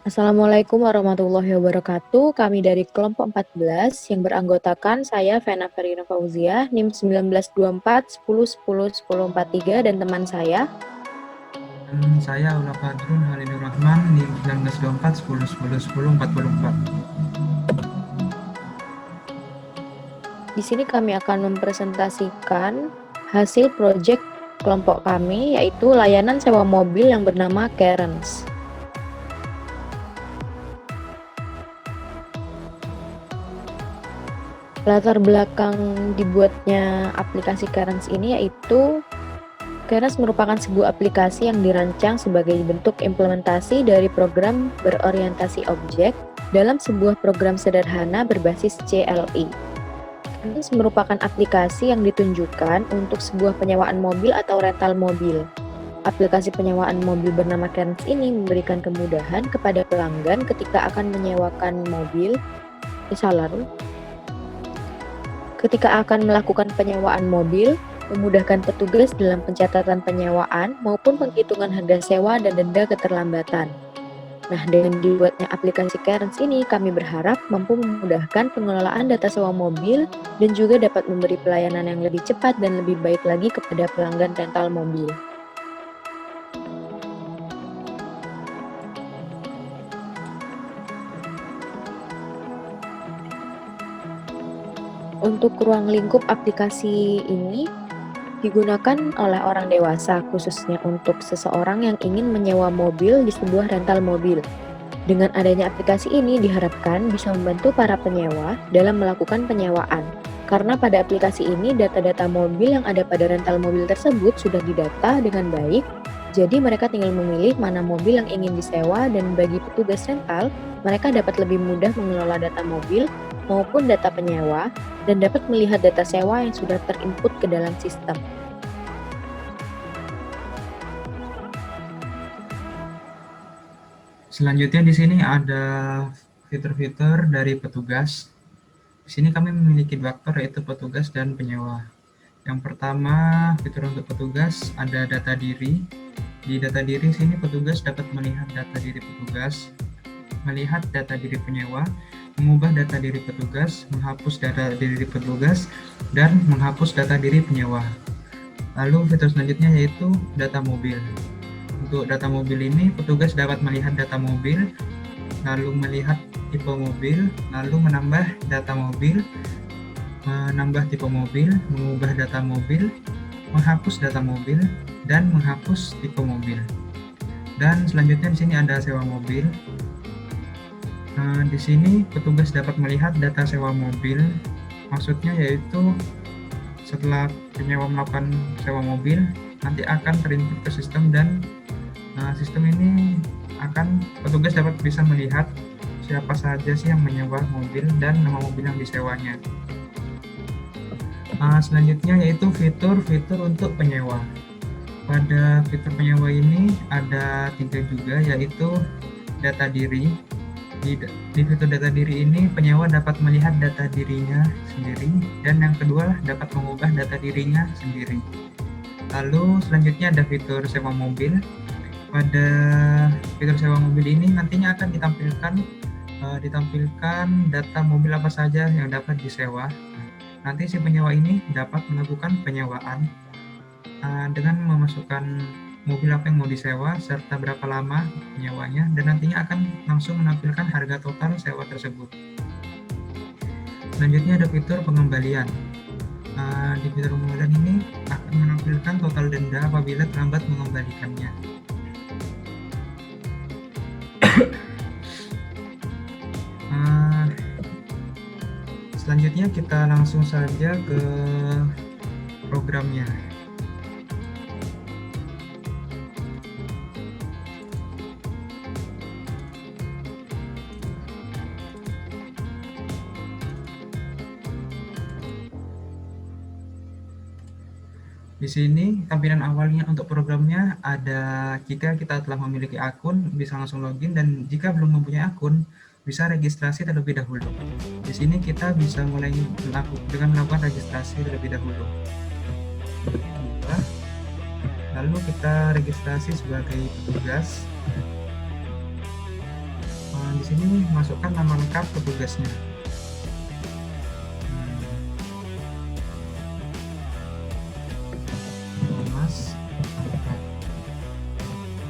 Assalamualaikum warahmatullahi wabarakatuh. Kami dari kelompok 14 yang beranggotakan saya Vena Ferina Fauzia, NIM 1924 10 10 10 43 dan teman saya. Dan saya Aula Fadrun Halilur Rahman NIM 1924 10 10 10 44. Di sini kami akan mempresentasikan hasil proyek kelompok kami, yaitu layanan sewa mobil yang bernama Cairns. Latar belakang dibuatnya aplikasi Cairns ini yaitu Cairns merupakan sebuah aplikasi yang dirancang sebagai bentuk implementasi dari program berorientasi objek dalam sebuah program sederhana berbasis CLI. Cairns merupakan aplikasi yang ditunjukkan untuk sebuah penyewaan mobil atau rental mobil. Aplikasi penyewaan mobil bernama Cairns ini memberikan kemudahan kepada pelanggan ketika akan menyewakan mobil, ketika akan melakukan penyewaan mobil, memudahkan petugas dalam pencatatan penyewaan maupun penghitungan harga sewa dan denda keterlambatan. Nah, dengan dibuatnya aplikasi Cairns ini, kami berharap mampu memudahkan pengelolaan data sewa mobil dan juga dapat memberi pelayanan yang lebih cepat dan lebih baik lagi kepada pelanggan rental mobil. Untuk ruang lingkup aplikasi ini digunakan oleh orang dewasa, khususnya untuk seseorang yang ingin menyewa mobil di sebuah rental mobil. Dengan adanya aplikasi ini diharapkan bisa membantu para penyewa dalam melakukan penyewaan. Karena pada aplikasi ini data-data mobil yang ada pada rental mobil tersebut sudah didata dengan baik, jadi mereka tinggal memilih mana mobil yang ingin disewa dan bagi petugas rental, mereka dapat lebih mudah mengelola data mobil maupun data penyewa dan dapat melihat data sewa yang sudah terinput ke dalam sistem. Selanjutnya di sini ada fitur-fitur dari petugas. Di sini kami memiliki dua aktor yaitu petugas dan penyewa. Yang pertama, fitur untuk petugas ada data diri. Di data diri sini petugas dapat melihat data diri petugas, melihat data diri penyewa, mengubah data diri petugas, menghapus data diri petugas, dan menghapus data diri penyewa. Lalu fitur selanjutnya yaitu data mobil. Untuk data mobil ini, petugas dapat melihat data mobil, lalu melihat tipe mobil, lalu menambah data mobil, menambah tipe mobil, mengubah data mobil, menghapus data mobil, dan menghapus tipe mobil. Dan selanjutnya di sini ada sewa mobil. Di sini petugas dapat melihat data sewa mobil, maksudnya yaitu setelah penyewa melakukan sewa mobil, nanti akan terinput ke sistem dan sistem ini akan petugas dapat bisa melihat siapa saja sih yang menyewa mobil dan nama mobil yang disewanya. Selanjutnya yaitu fitur-fitur untuk penyewa. Pada fitur penyewa ini ada 3 juga, yaitu data diri. Di fitur data diri ini, penyewa dapat melihat data dirinya sendiri, dan yang kedua dapat mengubah data dirinya sendiri. Lalu selanjutnya ada fitur sewa mobil. Pada fitur sewa mobil ini nantinya akan ditampilkan data mobil apa saja yang dapat disewa. Nanti si penyewa ini dapat melakukan penyewaan dengan memasukkan mobil apa yang mau disewa serta berapa lama penyewanya, dan nantinya akan langsung menampilkan harga total sewa tersebut. Selanjutnya ada fitur pengembalian. Di fitur pengembalian ini akan menampilkan total denda apabila terlambat mengembalikannya. Selanjutnya kita langsung saja ke programnya. Di sini tampilan awalnya untuk programnya ada jika kita telah memiliki akun bisa langsung login, dan jika belum mempunyai akun bisa registrasi terlebih dahulu. Di sini kita bisa mulai dengan melakukan registrasi terlebih dahulu. Lalu kita registrasi sebagai petugas. sini masukkan nama lengkap petugasnya. Thomas.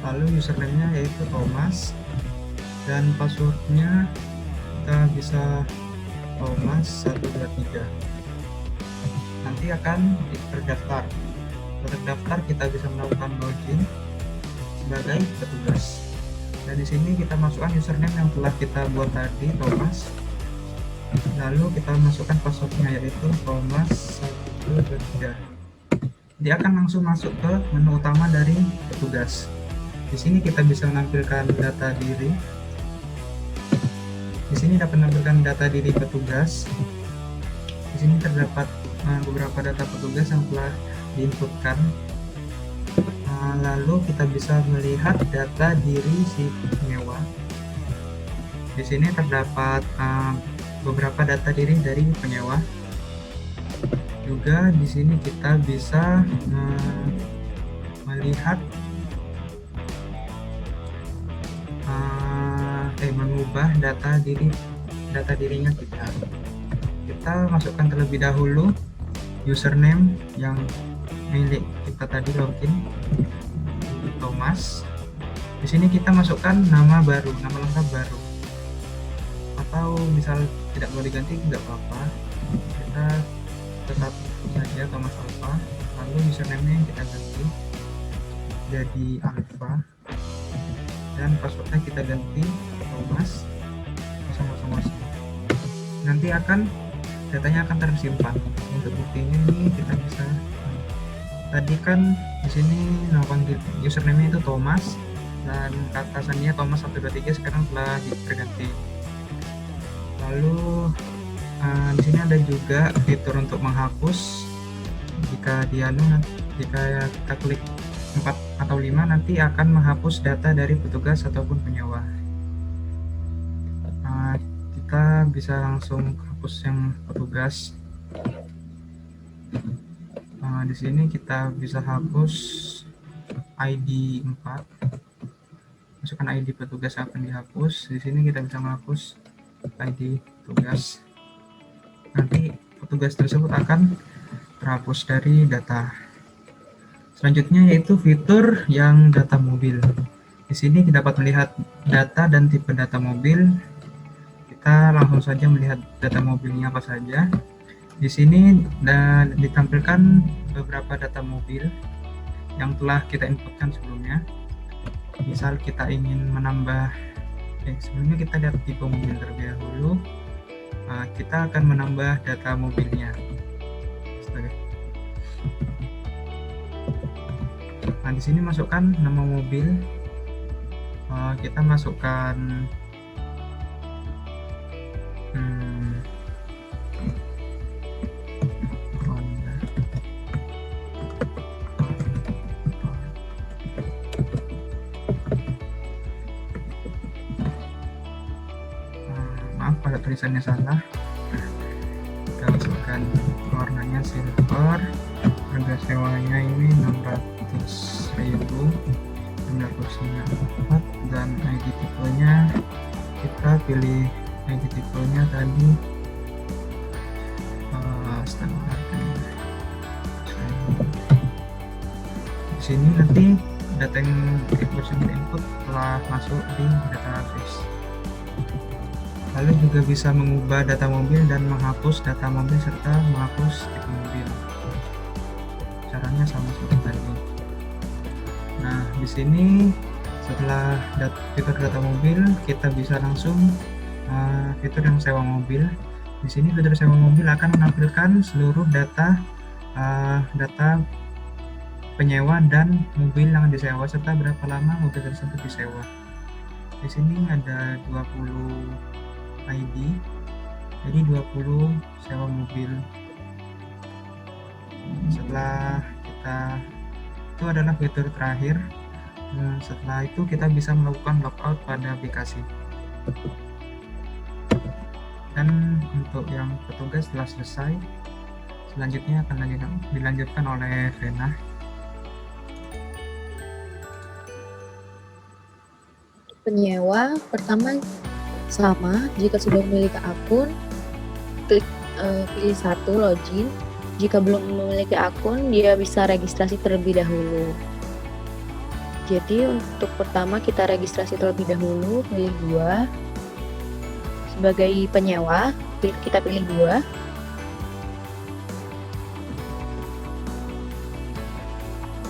Lalu username-nya yaitu Thomas, dan password-nya kita bisa Thomas 123. Nanti akan terdaftar. Terdaftar kita bisa melakukan login sebagai petugas. Dan di sini kita masukkan username yang telah kita buat tadi, Thomas. Lalu kita masukkan password-nya yaitu Thomas 123. Dia akan langsung masuk ke menu utama dari petugas. Di sini kita bisa menampilkan data diri. Di sini dapat menampilkan data diri petugas. Di sini terdapat beberapa data petugas yang telah diinputkan. Lalu kita bisa melihat data diri si penyewa. Di sini terdapat beberapa data diri dari penyewa. Juga di sini kita bisa melihat mengubah data dirinya kita. Kita masukkan terlebih dahulu username yang milik kita tadi login, Thomas. Di sini kita masukkan nama baru, nama lengkap baru. Atau misal tidak mau diganti tidak apa-apa. Kita tetap saja Thomas Alpha. Lalu username-nya kita ganti jadi Alpha. Dan passwordnya kita ganti Thomas 001. Nanti datanya akan tersimpan. Untuk buktinya ini kita bisa, tadi kan di sini nama panggil username itu Thomas dan atasannya Thomas 123, sekarang telah terganti. Lalu di sini ada juga fitur untuk menghapus. Jika kita klik 4 atau 5 nanti akan menghapus data dari petugas ataupun penyewa. Kita bisa langsung hapus yang petugas. Di sini kita bisa hapus ID 4. Masukkan ID petugas yang akan dihapus. Di sini kita bisa menghapus ID petugas. Nanti petugas tersebut akan terhapus dari data. Selanjutnya yaitu fitur yang data mobil. Di sini kita dapat melihat data dan tipe data mobil. Kita langsung saja melihat data mobilnya apa saja. Di sini ditampilkan beberapa data mobil yang telah kita inputkan sebelumnya. Misal kita ingin menambah, sebelumnya kita lihat tipe mobil terlebih dahulu. Kita akan menambah data mobilnya. Nah, di sini masukkan nama mobil. Kita masukkan Honda. Maaf kalau tulisannya salah. Kita masukkan warnanya silver. Harga sewanya ini 600.000, jumlah kursinya 4, dan ID tipenya kita pilih ID tipenya tadi standar. Di sini nanti data yang input telah masuk di database. Lalu juga bisa mengubah data mobil dan menghapus data mobil serta menghapus tipe mobil. Caranya sama seperti tadi. Nah, di sini setelah fitur data mobil, kita bisa langsung fitur yang sewa mobil. Di sini fitur sewa mobil akan menampilkan seluruh data penyewa dan mobil yang disewa serta berapa lama mobil tersebut disewa. Di sini ada 20 ID, jadi 20 sewa mobil. Setelah itu adalah fitur terakhir. Setelah itu kita bisa melakukan logout pada aplikasi. Dan untuk yang petugas telah selesai. Selanjutnya akan dilanjutkan oleh Vena. Penyewa pertama Sama, jika sudah memiliki akun, klik pilih satu login. Jika belum memiliki akun, dia bisa registrasi terlebih dahulu. Jadi untuk pertama kita registrasi terlebih dahulu, pilih 2. Sebagai penyewa, kita pilih 2.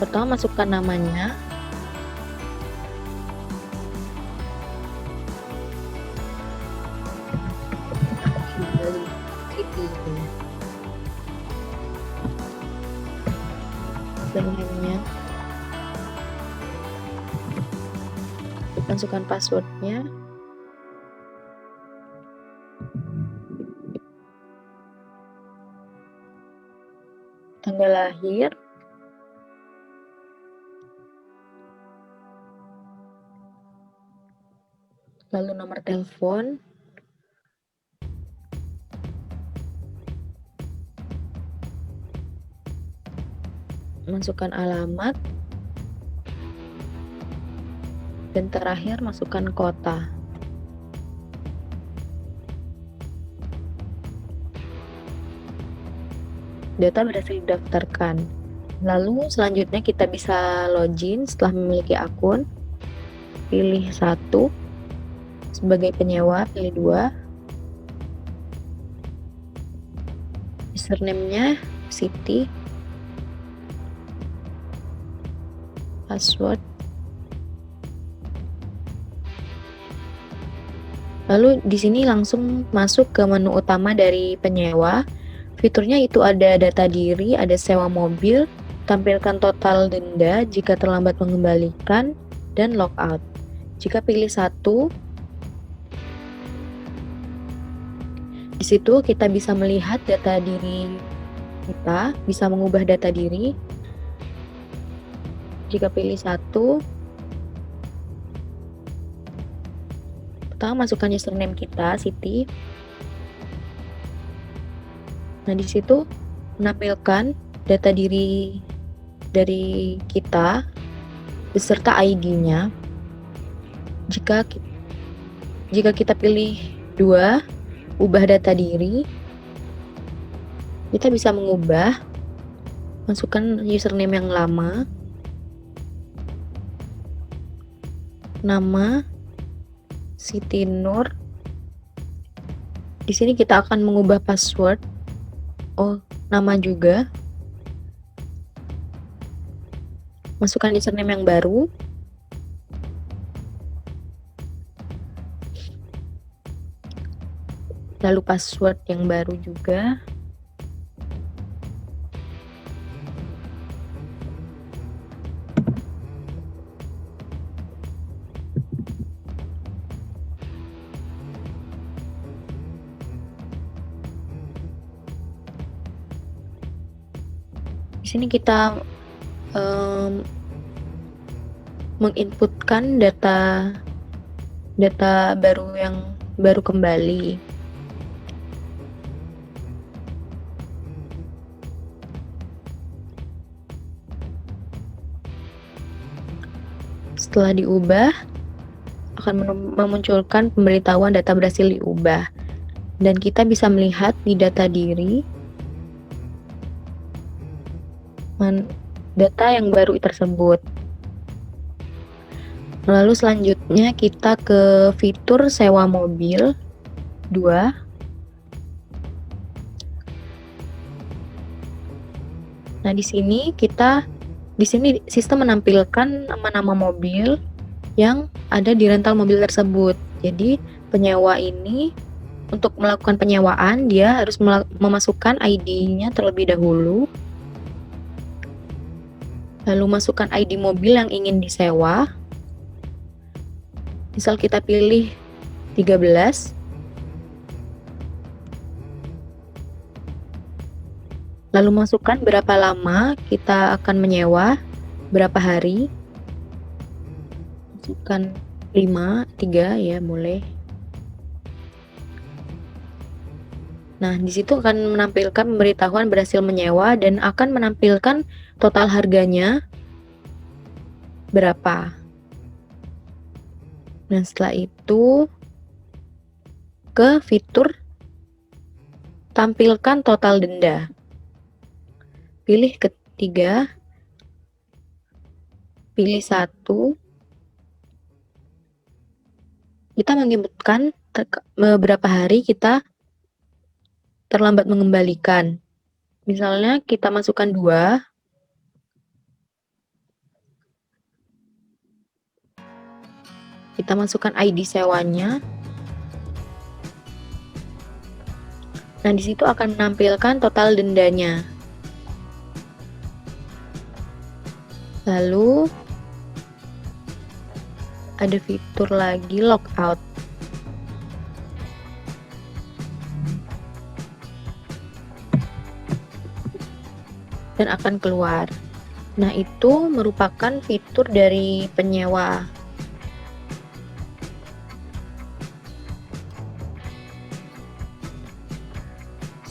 Pertama masukkan namanya. Username-nya, masukkan passwordnya, tanggal lahir, lalu nomor telepon, masukkan alamat, dan terakhir masukkan kota. Data berhasil didaftarkan. Lalu selanjutnya kita bisa login setelah memiliki akun. Pilih 1. Sebagai penyewa, pilih 2. Username-nya Siti. Password. Lalu di sini langsung masuk ke menu utama dari penyewa. Fiturnya itu ada data diri, ada sewa mobil, tampilkan total denda jika terlambat mengembalikan, dan logout. Jika pilih 1, di situ kita bisa melihat data diri kita, bisa mengubah data diri. Jika pilih 1, pertama masukkan username kita, Siti. Nah, di situ menampilkan data diri dari kita beserta ID-nya. Jika kita pilih 2, ubah data diri, kita bisa mengubah, masukkan username yang lama, nama Siti Nur. Di sini kita akan mengubah password. Nama juga. Masukkan username yang baru. Lalu password yang baru juga. Di sini kita menginputkan data baru yang baru kembali. Setelah diubah, akan memunculkan pemberitahuan data berhasil diubah. Dan kita bisa melihat di data diri data yang baru tersebut. Lalu selanjutnya kita ke fitur sewa mobil 2. Nah, di sini sistem menampilkan nama-nama mobil yang ada di rental mobil tersebut. Jadi penyewa ini untuk melakukan penyewaan dia harus memasukkan ID-nya terlebih dahulu. Lalu masukkan ID mobil yang ingin disewa. Misal kita pilih 13. Lalu masukkan berapa lama kita akan menyewa, berapa hari. Masukkan 5, 3 ya, boleh. Nah, di situ akan menampilkan pemberitahuan berhasil menyewa dan akan menampilkan total harganya berapa. Nah, setelah itu ke fitur tampilkan total denda. Pilih ketiga, pilih satu. Kita menyebutkan beberapa hari kita terlambat mengembalikan. Misalnya kita masukkan 2. Kita masukkan ID sewanya. Nah, di situ akan menampilkan total dendanya. Lalu ada fitur lagi logout. Dan akan keluar. Nah, itu merupakan fitur dari penyewa.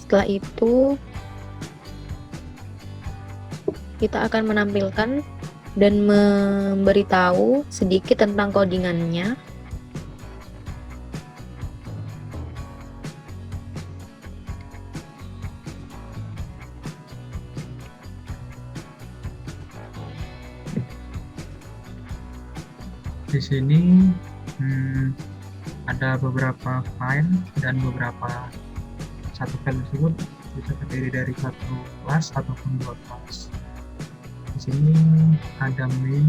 Setelah itu, kita akan menampilkan dan memberitahu sedikit tentang codingannya. Di sini ada beberapa file dan satu file tersebut bisa terdiri dari satu kelas ataupun 2 kelas. Di sini ada main.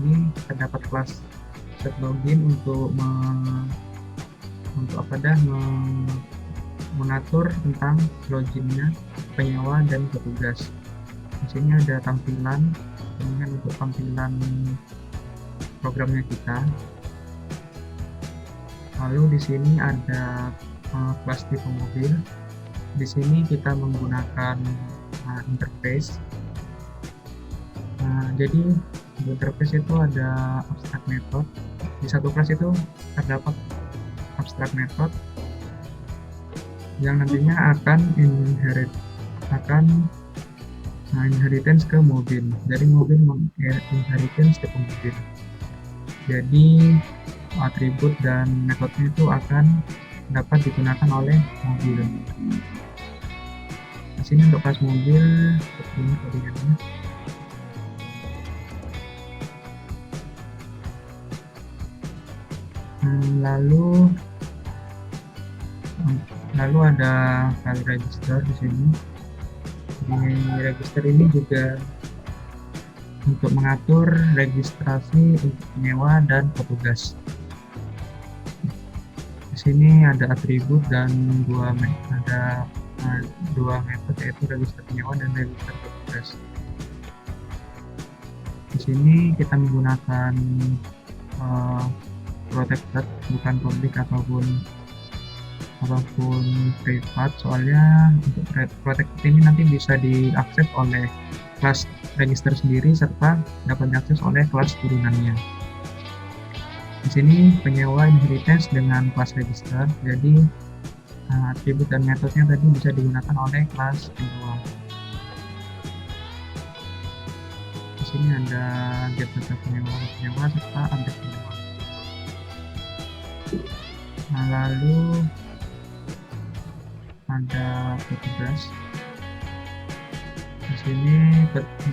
Ini terdapat kelas set login untuk mengatur tentang loginnya penyewa dan petugas. Di sini ada tampilan, kemudian untuk tampilan programnya kita. Lalu di sini ada kelas tipe mobil. Di sini kita menggunakan interface. Jadi di interface itu ada abstract method. Di satu kelas itu terdapat abstract method yang nantinya akan inheritance ke mobil. Jadi mobil inheritance ke mobil. Jadi atribut dan metodenya itu akan dapat digunakan oleh mobil. Di sini untuk kelas mobil seperti ini codingannya. Lalu ada file register di sini. Di register ini juga untuk mengatur registrasi untuk penyewa dan petugas. Di sini ada atribut dan dua metode, yaitu register penyewa dan register petugas. Di sini kita menggunakan protected, bukan public ataupun privat, soalnya untuk protected ini nanti bisa diakses oleh kelas register sendiri serta dapat diakses oleh kelas turunannya. Di sini penyewa inheritance dengan kelas register, jadi atribut dan metodenya tadi bisa digunakan oleh kelas penyewa. Di sini ada get data penyewa serta update penyewa. Nah, lalu ada petugas. Di sini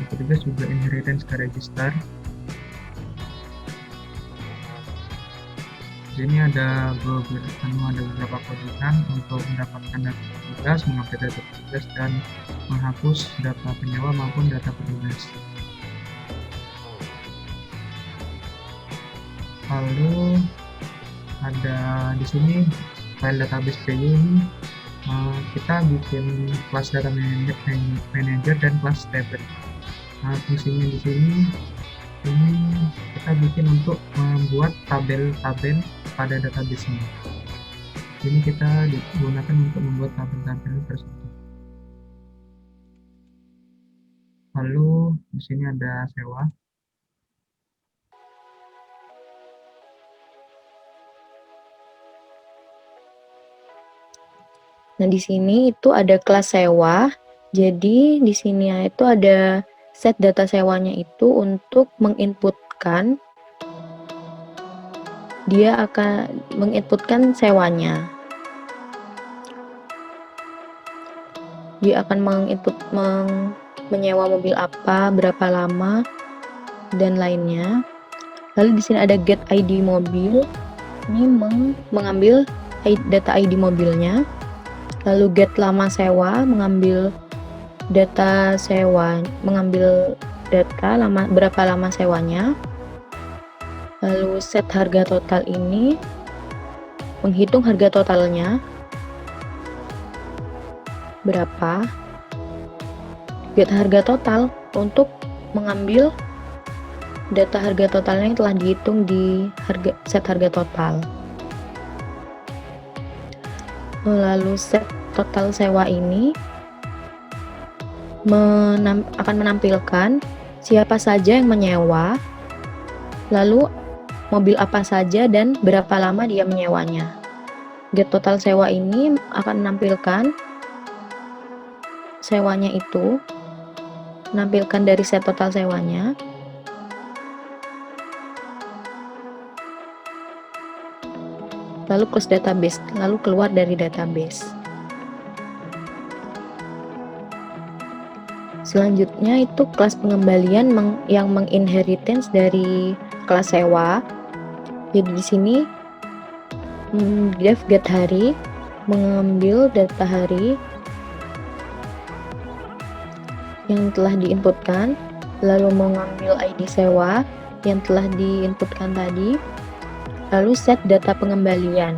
petugas juga inheritance ke register. Di sini ada beberapa codingan untuk mendapatkan data petugas, mengupdate data petugas, dan menghapus data penyewa maupun data petugas. Lalu ada di sini file database PY ini kita bikin kelas data manager dan kelas table. Nah, fungsinya di sini ini kita bikin untuk membuat tabel-tabel pada database-nya. Ini kita digunakan untuk membuat tabel-tabel tersebut. Lalu di sini ada sewa. Nah, di sini itu ada kelas sewa. Jadi di sini itu ada set data sewanya itu untuk menginputkan dia akan menginputkan sewanya. Dia akan menyewa mobil apa, berapa lama, dan lainnya. Lalu di sini ada get ID mobil. Ini mengambil data ID mobilnya. Lalu get lama sewa, mengambil data sewa, mengambil data berapa lama sewanya. Lalu set harga total ini menghitung harga totalnya berapa. Get harga total untuk mengambil data harga totalnya yang telah dihitung di set harga total. Lalu set total sewa ini akan menampilkan siapa saja yang menyewa, lalu mobil apa saja dan berapa lama dia menyewanya. Get total sewa ini akan menampilkan sewanya itu, menampilkan dari set total sewanya. Lalu close database, lalu keluar dari database. Selanjutnya itu kelas pengembalian yang menginheritance dari kelas sewa. Jadi di sini def get hari, mengambil data hari yang telah diinputkan, lalu mengambil ID sewa yang telah diinputkan tadi, lalu set data pengembalian.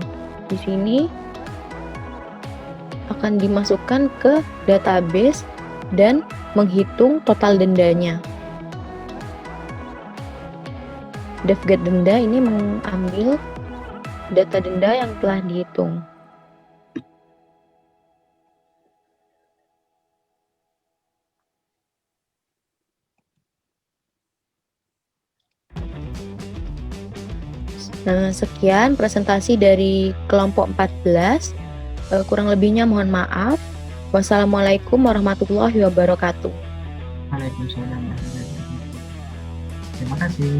Di sini akan dimasukkan ke database dan menghitung total dendanya. Def get denda ini mengambil data denda yang telah dihitung. Nah, sekian presentasi dari kelompok 14. Kurang lebihnya mohon maaf. Wassalamualaikum warahmatullahi wabarakatuh. Waalaikumsalam warahmatullahi wabarakatuh. Terima kasih.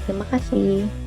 Terima kasih.